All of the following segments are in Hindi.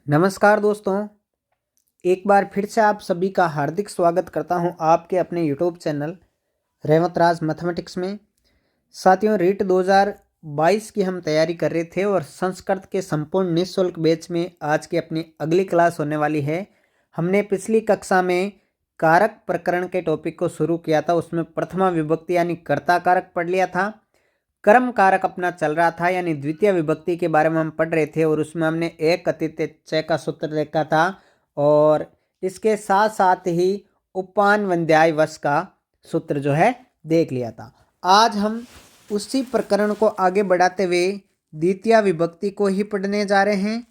नमस्कार दोस्तों, एक बार फिर से आप सभी का हार्दिक स्वागत करता हूं आपके अपने यूट्यूब चैनल रेवत राज मैथमेटिक्स में। साथियों, रीट 2022 की हम तैयारी कर रहे थे और संस्कृत के संपूर्ण निःशुल्क बैच में आज की अपनी अगली क्लास होने वाली है। हमने पिछली कक्षा में कारक प्रकरण के टॉपिक को शुरू किया था, उसमें प्रथमा विभक्ति यानी कर्ता कारक पढ़ लिया था। कर्म कारक अपना चल रहा था यानी द्वितीय विभक्ति के बारे में हम पढ़ रहे थे और उसमें हमने एक अतिथ्य च का सूत्र देखा था और इसके साथ साथ ही उपान वंध्याय वश का सूत्र जो है देख लिया था। आज हम उसी प्रकरण को आगे बढ़ाते हुए द्वितीय विभक्ति को ही पढ़ने जा रहे हैं।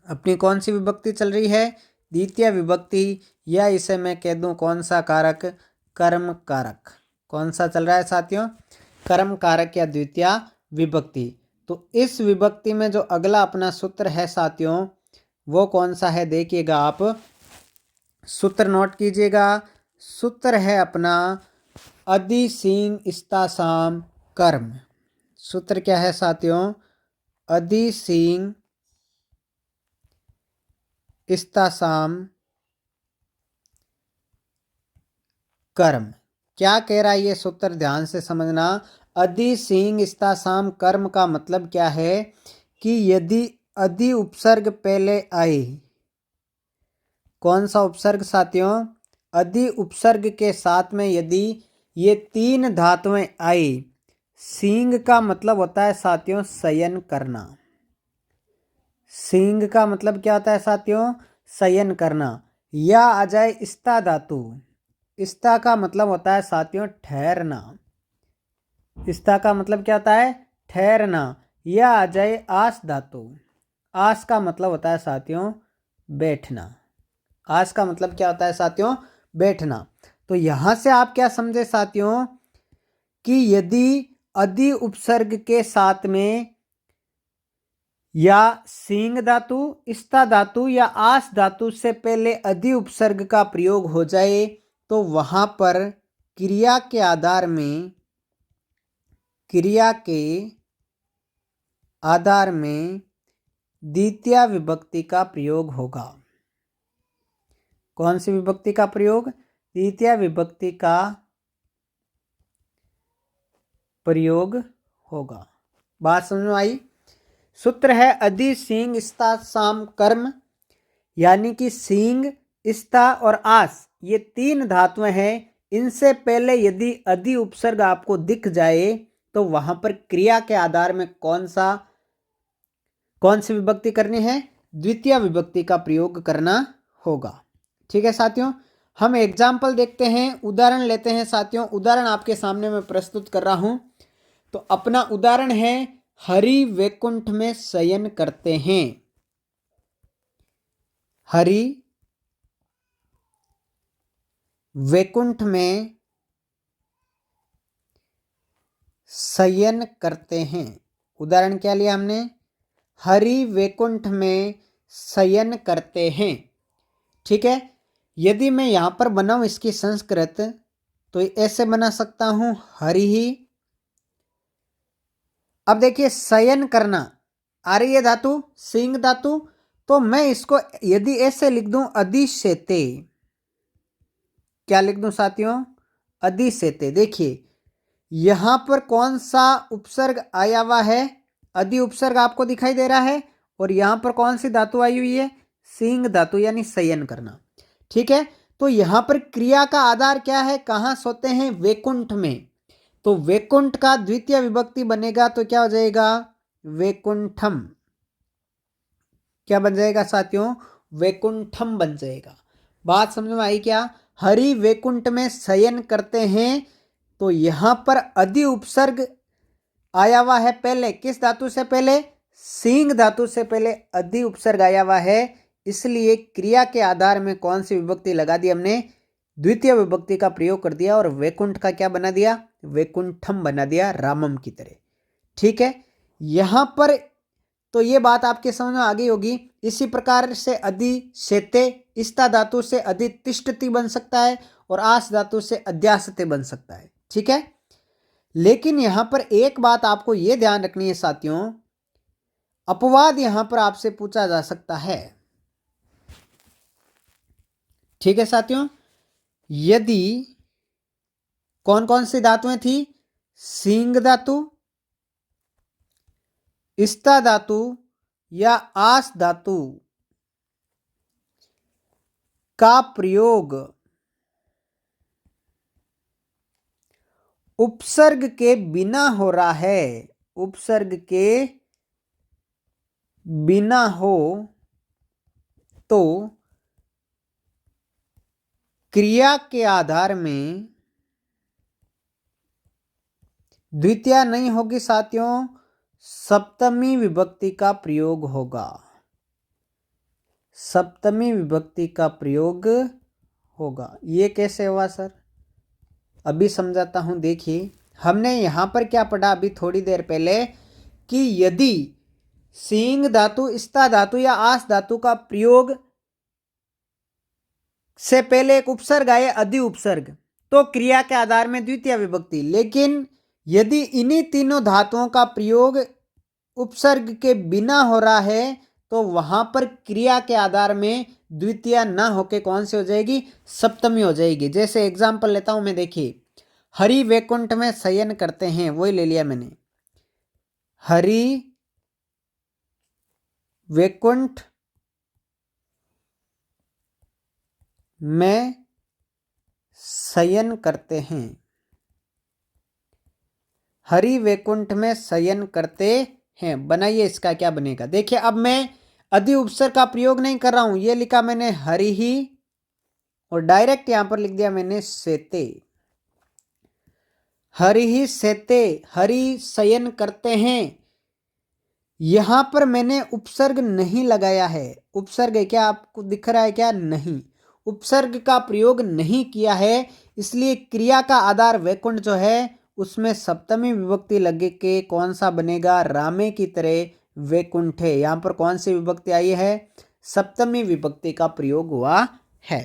अपनी कौन सी विभक्ति चल रही है? द्वितीय विभक्ति, या इसे मैं कह दूं कौन सा कारक? कर्म कारक। कौन सा चल रहा है साथियों? कर्म कारक या द्वितीय विभक्ति। तो इस विभक्ति में जो अगला अपना सूत्र है साथियों, वो कौन सा है देखिएगा, आप सूत्र नोट कीजिएगा। सूत्र है अपना अदि सींग इस्ता साम कर्म। सूत्र क्या है साथियों? अदि सींग इस्ता साम कर्म। क्या कह रहा है ये सूत्र? ध्यान से समझना। अदि सींग इस्ता साम कर्म का मतलब क्या है कि यदि अदि उपसर्ग पहले आए, कौन सा उपसर्ग साथियों? अदि उपसर्ग के साथ में यदि ये तीन धातुएं आई, सींग का मतलब होता है साथियों शयन करना। सींग का मतलब क्या होता है साथियों? शयन करना। या आ जाए इस्ता धातु। इस्ता का मतलब होता है साथियों ठहरना। इस्ता का मतलब क्या होता है? ठहरना। या आ जाए आस धातु। आस का मतलब होता है साथियों बैठना। आस का मतलब क्या होता है साथियों? बैठना। तो यहां से आप क्या समझे साथियों कि यदि अदि उपसर्ग के साथ में या सींग धातु, इस्ता धातु या आस धातु से पहले अदि उपसर्ग का प्रयोग हो जाए तो वहां पर क्रिया के आधार में द्वितीय विभक्ति का प्रयोग होगा। कौन सी विभक्ति का प्रयोग? द्वितीय विभक्ति का प्रयोग होगा। बात समझ में आई? सूत्र है अदि सींग इस्ता साम कर्म, यानी कि सींग, इस्ता और आस ये तीन धातुएं हैं। इनसे पहले यदि अदि उपसर्ग आपको दिख जाए तो वहां पर क्रिया के आधार में कौन सी विभक्ति करनी है? द्वितीय विभक्ति का प्रयोग करना होगा। ठीक है साथियों, हम एग्जाम्पल देखते हैं, उदाहरण लेते हैं साथियों। उदाहरण आपके सामने मैं प्रस्तुत कर रहा हूं। तो अपना उदाहरण है हरि वैकुंठ में शयन करते हैं। हरि वैकुंठ में शयन करते हैं। उदाहरण क्या लिया हमने? हरि वैकुंठ में शयन करते हैं। ठीक है, यदि मैं यहां पर बनाऊं इसकी संस्कृत तो ऐसे बना सकता हूं हरि ही। अब देखिए शयन करना आ रही है धातु, सिंग धातु, तो मैं इसको यदि ऐसे लिख दूं अधिशेते। क्या लिख दूं साथियों? अधिशेते। देखिए यहां पर कौन सा उपसर्ग आया हुआ है? अदि उपसर्ग आपको दिखाई दे रहा है और यहां पर कौन सी धातु आई हुई है? सिंग धातु यानी शयन करना। ठीक है, तो यहां पर क्रिया का आधार क्या है? कहां सोते हैं? वैकुंठ में। तो वैकुंठ का द्वितीय विभक्ति बनेगा तो क्या हो जाएगा? वैकुंठम। क्या बन जाएगा साथियों? वैकुंठम बन जाएगा। बात समझ में आई क्या? हरि वैकुंठ में शयन करते हैं, तो यहां पर अदि उपसर्ग आया हुआ है पहले। किस धातु से पहले? सींग धातु से पहले अदि उपसर्ग आया हुआ है, इसलिए क्रिया के आधार में कौन सी विभक्ति लगा दी हमने? द्वितीय विभक्ति का प्रयोग कर दिया और वैकुंठ का क्या बना दिया? वैकुंठम बना दिया, रामम की तरह। ठीक है, यहां पर तो ये बात आपके समझ में आ गई होगी। इसी प्रकार से अदि शेते, इस्ता धातु से अदि तिष्ठति बन सकता है और आस धातु से अध्यासते बन सकता है। ठीक है, लेकिन यहां पर एक बात आपको यह ध्यान रखनी है साथियों, अपवाद यहां पर आपसे पूछा जा सकता है। ठीक है साथियों, यदि कौन कौन सी धातुएं थी? सींग धातु, स्ता धातु या आस धातु का प्रयोग उपसर्ग के बिना हो रहा है, उपसर्ग के बिना हो तो क्रिया के आधार में द्वितीया नहीं होगी साथियों, सप्तमी विभक्ति का प्रयोग होगा, सप्तमी विभक्ति का प्रयोग होगा। ये कैसे हुआ सर? अभी समझाता हूं। देखिए, हमने यहां पर क्या पढ़ा अभी थोड़ी देर पहले कि यदि सींग धातु, स्ता धातु या आस धातु का प्रयोग से पहले एक उपसर्ग आए, अधि उपसर्ग, तो क्रिया के आधार में द्वितीय विभक्ति। लेकिन यदि इन्हीं तीनों धातुओं का प्रयोग उपसर्ग के बिना हो रहा है तो वहां पर क्रिया के आधार में द्वितीय न होके कौन सी हो जाएगी? सप्तमी हो जाएगी। जैसे एग्जाम्पल लेता हूं मैं, देखिए, हरि वैकुंठ में शयन करते हैं, वही ले लिया मैंने, हरि वैकुंठ में शयन करते हैं, हरि वैकुंठ में शयन करते हैं। बनाइए, इसका क्या बनेगा? देखिए, अब मैं अधि उपसर्ग का प्रयोग नहीं कर रहा हूं, ये लिखा मैंने हरि ही और डायरेक्ट यहां पर लिख दिया मैंने सेते, हरि ही सेते, हरि शयन करते हैं। यहां पर मैंने उपसर्ग नहीं लगाया है। उपसर्ग है क्या? आपको दिख रहा है क्या? नहीं, उपसर्ग का प्रयोग नहीं किया है, इसलिए क्रिया का आधार वैकुंठ जो है उसमें सप्तमी विभक्ति लगे के कौन सा बनेगा? रामे की तरह वैकुंठ है। यहां पर कौन सी विभक्ति आई है? सप्तमी विभक्ति का प्रयोग हुआ है।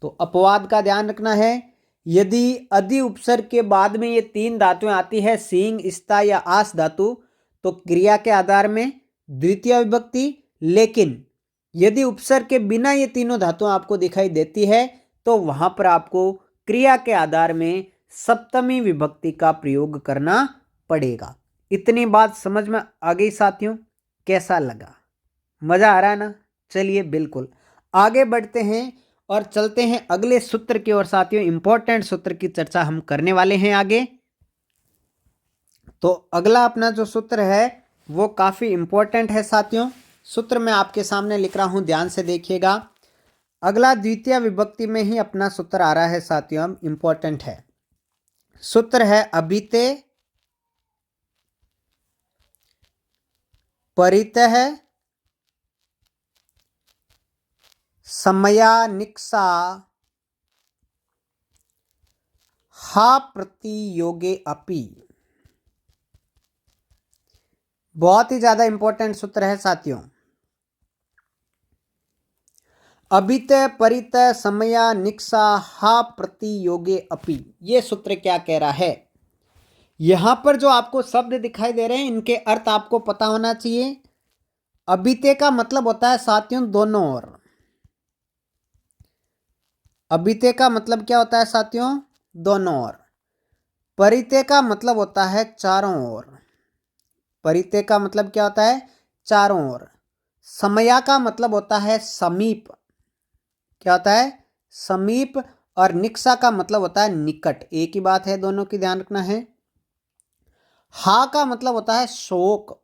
तो अपवाद का ध्यान रखना है। यदि अधि उपसर्ग के बाद में ये तीन धातुएं आती है, सींग, स्ता या आस धातु, तो क्रिया के आधार में द्वितीय विभक्ति। लेकिन यदि उपसर्ग के बिना ये तीनों धातुएं आपको दिखाई देती है तो वहां पर आपको क्रिया के आधार में सप्तमी विभक्ति का प्रयोग करना पड़ेगा। इतनी बात समझ में आ गई साथियों? कैसा लगा? मजा आ रहा है ना? चलिए बिल्कुल आगे बढ़ते हैं और चलते हैं अगले सूत्र की ओर। साथियों, इंपॉर्टेंट सूत्र की चर्चा हम करने वाले हैं आगे। तो अगला अपना जो सूत्र है वो काफी इंपॉर्टेंट है साथियों। सूत्र मैं आपके सामने लिख रहा हूं, ध्यान से देखिएगा। अगला द्वितीय विभक्ति में ही अपना सूत्र आ रहा है साथियों, इंपॉर्टेंट है। सूत्र है अभिते परितः समयानिक्सा हा प्रतियोगे अपि। बहुत ही ज्यादा इंपॉर्टेंट सूत्र है साथियों। अभित परित समया निक्सा हा प्रतियोगे अपि, ये सूत्र क्या कह रहा है? यहां पर जो आपको शब्द दिखाई दे रहे हैं इनके अर्थ आपको पता होना चाहिए। अभिते का मतलब होता है साथियों दोनों ओर। अभिते का मतलब क्या होता है साथियों? दोनों ओर। परिते का मतलब होता है चारों ओर। परिते का मतलब क्या होता है? चारों ओर। समया का मतलब होता है समीप। क्या होता है? समीप। और निक्सा का मतलब होता है निकट। एक ही बात है, दोनों की ध्यान रखना है। हा का मतलब होता है शोक।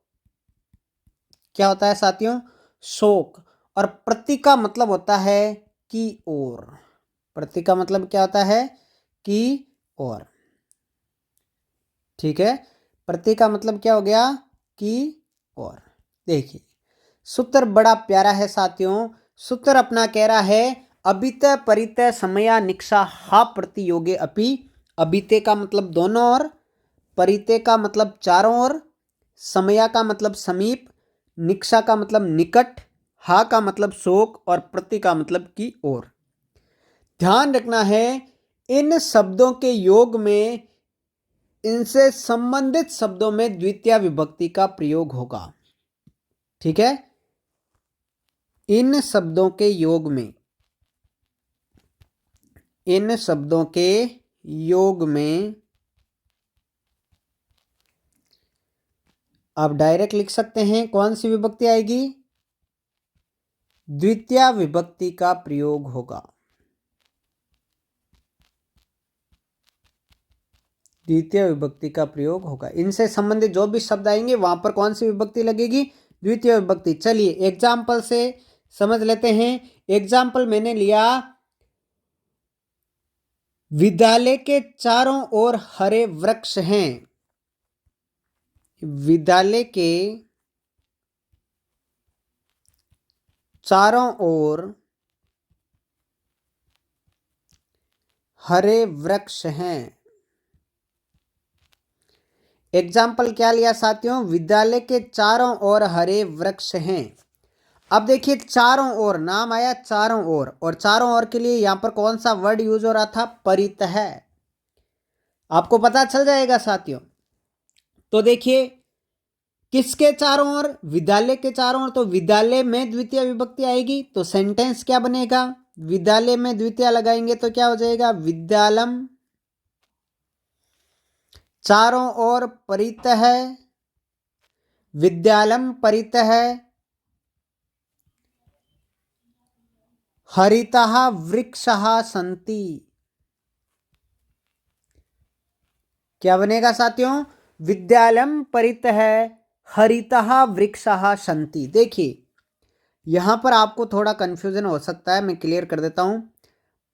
क्या होता है साथियों? शोक। और प्रति का मतलब होता है की ओर। प्रति का मतलब क्या होता है? की ओर। ठीक है, प्रति का मतलब क्या हो गया? की ओर। देखिए, सूत्र बड़ा प्यारा है साथियों। सूत्र अपना कह रहा है अभित परित समया निक्सा हा प्रतियोगे अपि। अभिते का मतलब दोनों ओर, परिते का मतलब चारों ओर, समया का मतलब समीप, निक्सा का मतलब निकट, हा का मतलब शोक और प्रति का मतलब की ओर। ध्यान रखना है इन शब्दों के योग में इनसे संबंधित शब्दों में द्वितीय विभक्ति का प्रयोग होगा। ठीक है। इन शब्दों के योग में, इन शब्दों के योग में आप डायरेक्ट लिख सकते हैं कौन सी विभक्ति आएगी, द्वितीय विभक्ति का प्रयोग होगा। द्वितीय विभक्ति का प्रयोग होगा। इनसे संबंधित जो भी शब्द आएंगे वहां पर कौन सी विभक्ति लगेगी, द्वितीय विभक्ति। चलिए एग्जाम्पल से समझ लेते हैं। एग्जाम्पल मैंने लिया, विद्यालय के चारों ओर हरे वृक्ष हैं। विद्यालय के चारों ओर हरे वृक्ष हैं। एग्जाम्पल क्या लिया साथियों, विद्यालय के चारों ओर हरे वृक्ष हैं। अब देखिए चारों ओर, नाम आया चारों ओर, और चारों ओर के लिए यहां पर कौन सा वर्ड यूज हो रहा था, परितः। आपको पता चल जाएगा साथियों। तो देखिए किसके चारों ओर, विद्यालय के चारों ओर, तो विद्यालय में द्वितीय विभक्ति आएगी, तो सेंटेंस क्या बनेगा, विद्यालय में द्वितीय लगाएंगे तो क्या हो जाएगा, विद्यालम चारों ओर परितः, विद्यालम परितः हरितः वृक्षः सन्ति। क्या बनेगा साथियों, विद्यालम परितः हरितः वृक्षः सन्ति। देखिए यहां पर आपको थोड़ा कंफ्यूजन हो सकता है, मैं क्लियर कर देता हूं।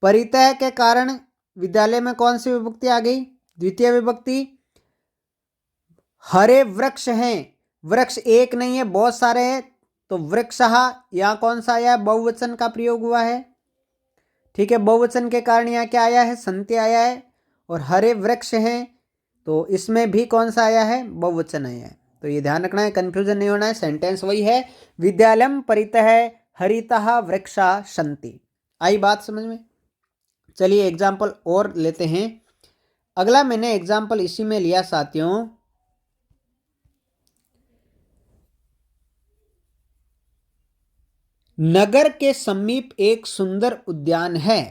परितः के कारण विद्यालय में कौन सी विभक्ति आ गई, द्वितीय विभक्ति। हरे वृक्ष हैं, वृक्ष एक नहीं है बहुत सारे हैं, तो वृक्षः यहां कौन सा आया है, बहुवचन का प्रयोग हुआ है। ठीक है, बहुवचन के कारण यहाँ क्या आया है, संति आया है। और हरे वृक्ष हैं तो इसमें भी कौन सा आया है, बहुवचन आया है। तो ये ध्यान रखना है, कंफ्यूजन नहीं होना है, सेंटेंस वही है, विद्यालयम परितः हरितः वृक्षा सन्ति। आई बात समझ में। चलिए एग्जाम्पल और लेते हैं। अगला मैंने एग्जाम्पल इसी में लिया साथियों, नगर के समीप एक सुंदर उद्यान है।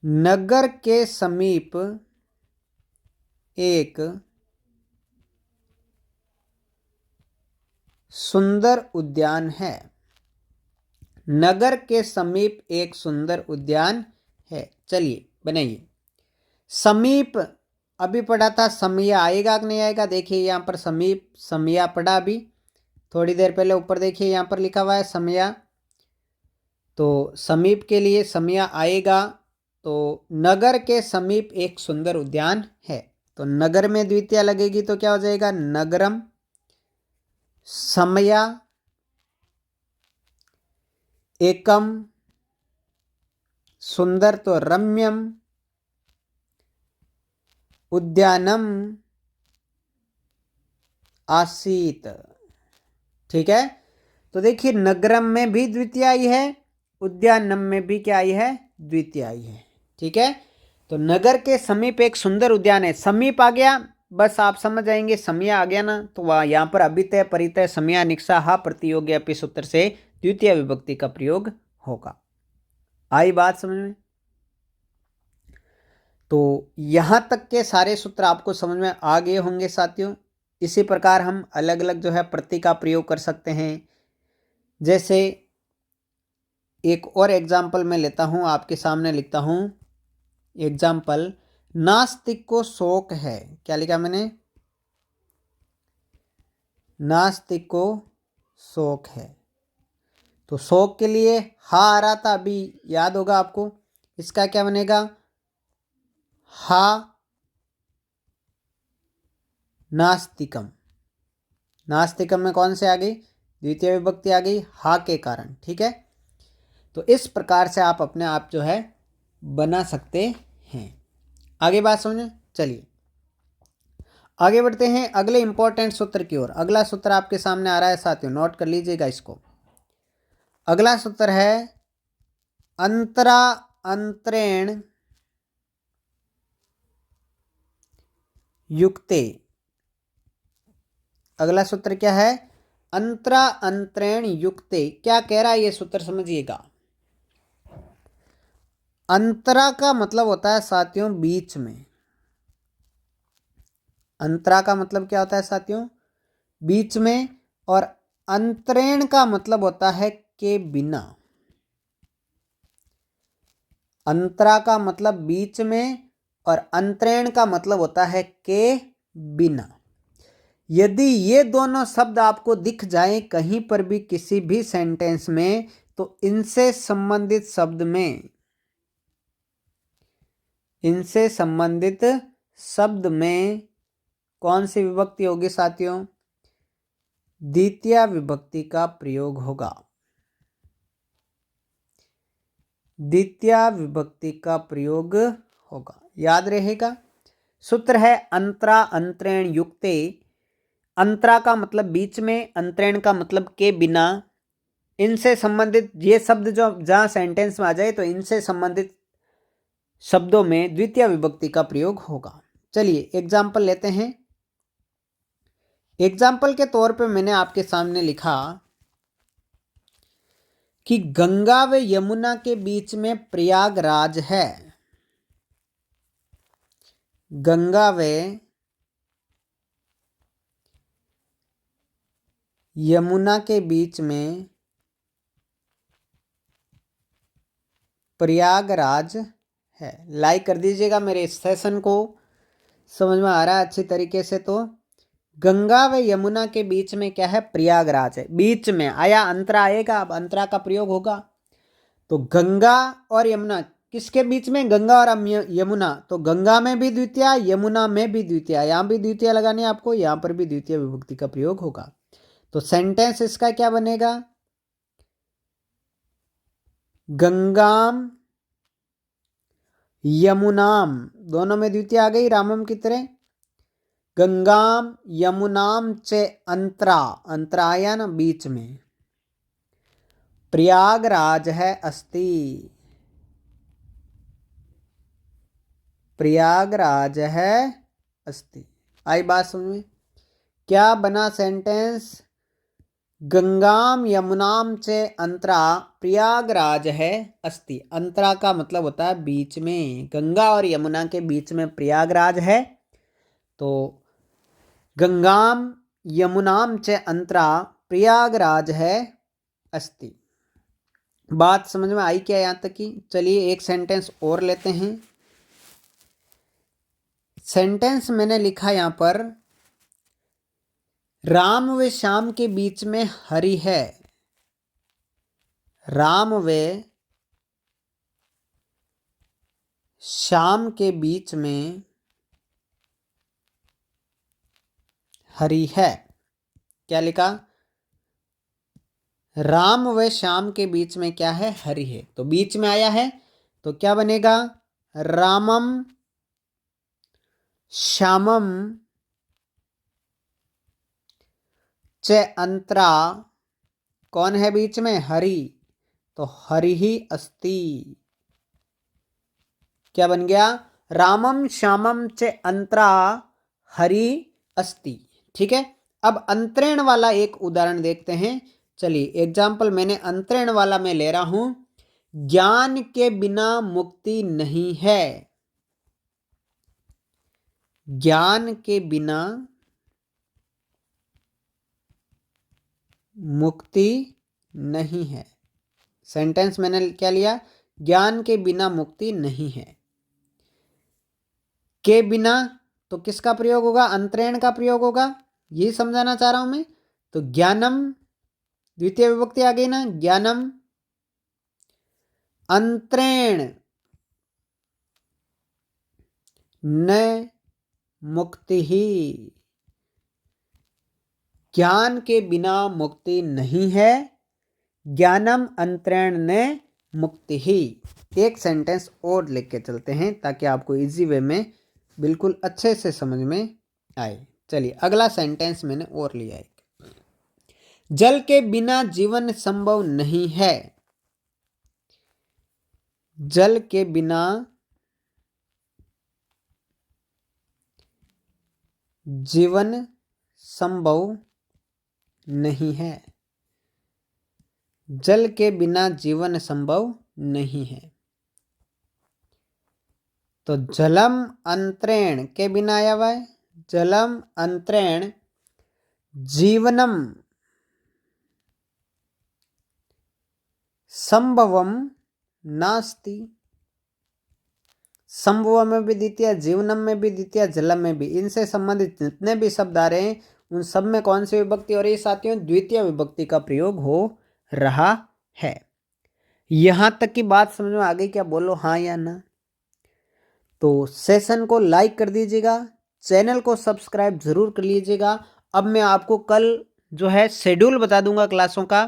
नगर के समीप एक सुंदर उद्यान है। नगर के समीप एक सुंदर उद्यान है। चलिए बनाइए। समीप अभी पढ़ा था, समिया आएगा कि नहीं आएगा, देखिए यहां पर समीप समिया पढ़ा अभी थोड़ी देर पहले, ऊपर देखिए यहां पर लिखा हुआ है समिया, तो समीप के लिए समिया आएगा। तो नगर के समीप एक सुंदर उद्यान है, तो नगर में द्वितीय लगेगी तो क्या हो जाएगा, नगरम। समया एकम, सुंदर तो रम्यम, उद्यानम आसीत। ठीक है, तो देखिए नगरम में भी द्वितीय आई है, उद्यानम में भी क्या आई है, द्वितीय आई है। ठीक है, तो नगर के समीप एक सुंदर उद्यान है, समीप आ गया, बस आप समझ जाएंगे, समिया आ गया ना, तो वह यहां पर अभितय परितय समिया निक्सा हा प्रतियोगी अपि सूत्र से द्वितीय विभक्ति का प्रयोग होगा। आई बात समझ में। तो यहां तक के सारे सूत्र आपको समझ में आ गए होंगे साथियों। इसी प्रकार हम अलग अलग जो है प्रति का प्रयोग कर सकते हैं। जैसे एक और एग्जाम्पल मैं लेता हूं, आपके सामने लिखता हूं एग्जाम्पल, नास्तिक को शौक है। क्या लिखा मैंने, नास्तिक को शौक है। तो शौक के लिए हा आ रहा था अभी, याद होगा आपको, इसका क्या बनेगा, हा नास्तिकम। नास्तिकम में कौन से आ गई, द्वितीय विभक्ति आ गई हा के कारण। ठीक है, तो इस प्रकार से आप अपने आप जो है बना सकते हैं। आगे बात समझे। चलिए आगे बढ़ते हैं अगले इंपॉर्टेंट सूत्र की ओर। अगला सूत्र आपके सामने आ रहा है साथियों, नोट कर लीजिएगा इसको। अगला सूत्र है अंतरा अंतरेण युक्ते। अगला सूत्र क्या है? अंतरा अंतरेण युक्ते। क्या कह रहा है ये सूत्र, समझिएगा। अंतरा का मतलब होता है साथियों बीच में। अंतरा का मतलब क्या होता है साथियों? बीच में। और अंतरेण का मतलब होता है के बिना। अंतरा का मतलब बीच में और अंतरेण का मतलब होता है के बिना। यदि ये दोनों शब्द आपको दिख जाएं कहीं पर भी किसी भी सेंटेंस में, तो इनसे संबंधित शब्द में कौन सी विभक्ति होगी साथियों? द्वितीय विभक्ति का प्रयोग होगा। द्वितीय विभक्ति का प्रयोग होगा, याद रहेगा। सूत्र है अंतरा अंतरेण युक्ते। अंतरा का मतलब बीच में, अंतरेण का मतलब के बिना। इनसे संबंधित ये शब्द जो जहां सेंटेंस में आ जाए तो इनसे संबंधित शब्दों में द्वितीय विभक्ति का प्रयोग होगा। चलिए एग्जाम्पल लेते हैं। एग्जाम्पल के तौर पे मैंने आपके सामने लिखा कि गंगा व यमुना के बीच में प्रयागराज है। गंगा व यमुना के बीच में प्रयागराज है। लाइक कर दीजिएगा मेरे इस सेशन को, समझ में आ रहा है अच्छी तरीके से। तो गंगा व यमुना के बीच में क्या है? प्रयागराज है। बीच में आया, अंतरा आएगा, अब अंतरा का प्रयोग होगा। तो गंगा और यमुना किसके बीच में? गंगा और यमुना। तो गंगा में भी द्वितीय, यमुना में भी द्वितीय। यहां भी द्वितीय लगानी है आपको, यहां पर भी द्वितीय विभक्ति का प्रयोग होगा। तो सेंटेंस इसका क्या बनेगा? गंगाम यमुनाम, दोनों में द्वितीय आ गई रामम की तरह। गंगाम यमुनाम च अंतरा, अंतरा आया ना बीच में। प्रयागराज है अस्ति, प्रयागराज है अस्ति। आई बात समझ में? क्या बना सेंटेंस? गंगाम यमुनाम च अंतरा प्रयागराज है अस्ति। अंतरा का मतलब होता है बीच में। गंगा और यमुना के बीच में प्रयागराज है। तो गंगाम यमुनाम च अंतरा प्रयागराज है अस्ति। बात समझ में आई क्या यहां तक की? चलिए एक सेंटेंस और लेते हैं। सेंटेंस मैंने लिखा यहां पर, राम व श्याम के बीच में हरि है। राम व श्याम के बीच में हरि है। क्या लिखा? राम व श्याम के बीच में क्या है? हरि है। तो बीच में आया है तो क्या बनेगा? रामम श्यामम च अंतरा, कौन है बीच में? हरि। तो हरि ही अस्ति। क्या बन गया? रामम श्यामम च अंतरा हरि अस्ति। ठीक है। अब अंतरेण वाला एक उदाहरण देखते हैं। चलिए एग्जाम्पल मैंने अंतरेण वाला में ले रहा हूं। ज्ञान के बिना मुक्ति नहीं है। ज्ञान के बिना मुक्ति नहीं है। सेंटेंस मैंने क्या लिया? ज्ञान के बिना मुक्ति नहीं है। के बिना तो किसका प्रयोग होगा? अंतरेण का प्रयोग होगा। यही समझाना चाह रहा हूं मैं। तो ज्ञानम, द्वितीय विभक्ति आ गई ना, ज्ञानम अंतरेण न मुक्ति ही। ज्ञान के बिना मुक्ति नहीं है। ज्ञानम अंतरेण न मुक्ति ही। एक सेंटेंस और लिख के चलते हैं ताकि आपको इजी वे में बिल्कुल अच्छे से समझ में आए। चलिए अगला सेंटेंस मैंने और लिया है। जल के बिना जीवन संभव नहीं है। जल के बिना जीवन संभव नहीं है। जल के बिना जीवन संभव नहीं है। तो जलम अंतरेण के बिना आया हुआ है, जलम अंतरेण जीवनम संभवम नास्ति। संभव में भी द्वितीय, जीवनम में भी द्वितीय, जलम में भी, इनसे संबंधित जितने भी शब्द आ रहे हैं उन सब में कौन सी विभक्ति हो रही है साथियों? द्वितीय विभक्ति का प्रयोग हो रहा है। यहां तक की बात समझ में आ गई क्या? बोलो हाँ या ना। तो सेशन को लाइक कर दीजिएगा, चैनल को सब्सक्राइब जरूर कर लीजिएगा। अब मैं आपको कल जो है शेड्यूल बता दूंगा क्लासों का।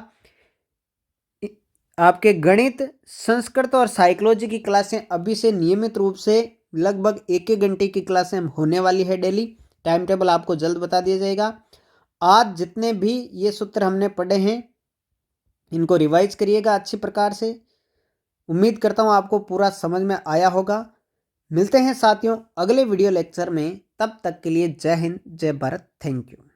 आपके गणित, संस्कृत और साइकोलॉजी की क्लासें अभी से नियमित रूप से लगभग 1-1 घंटे की क्लासें होने वाली है डेली। टाइम टेबल आपको जल्द बता दिया जाएगा। आज जितने भी ये सूत्र हमने पढ़े हैं इनको रिवाइज करिएगा अच्छी प्रकार से। उम्मीद करता हूँ आपको पूरा समझ में आया होगा। मिलते हैं साथियों अगले वीडियो लेक्चर में, तब तक के लिए जय हिंद, जय भारत, थैंक यू।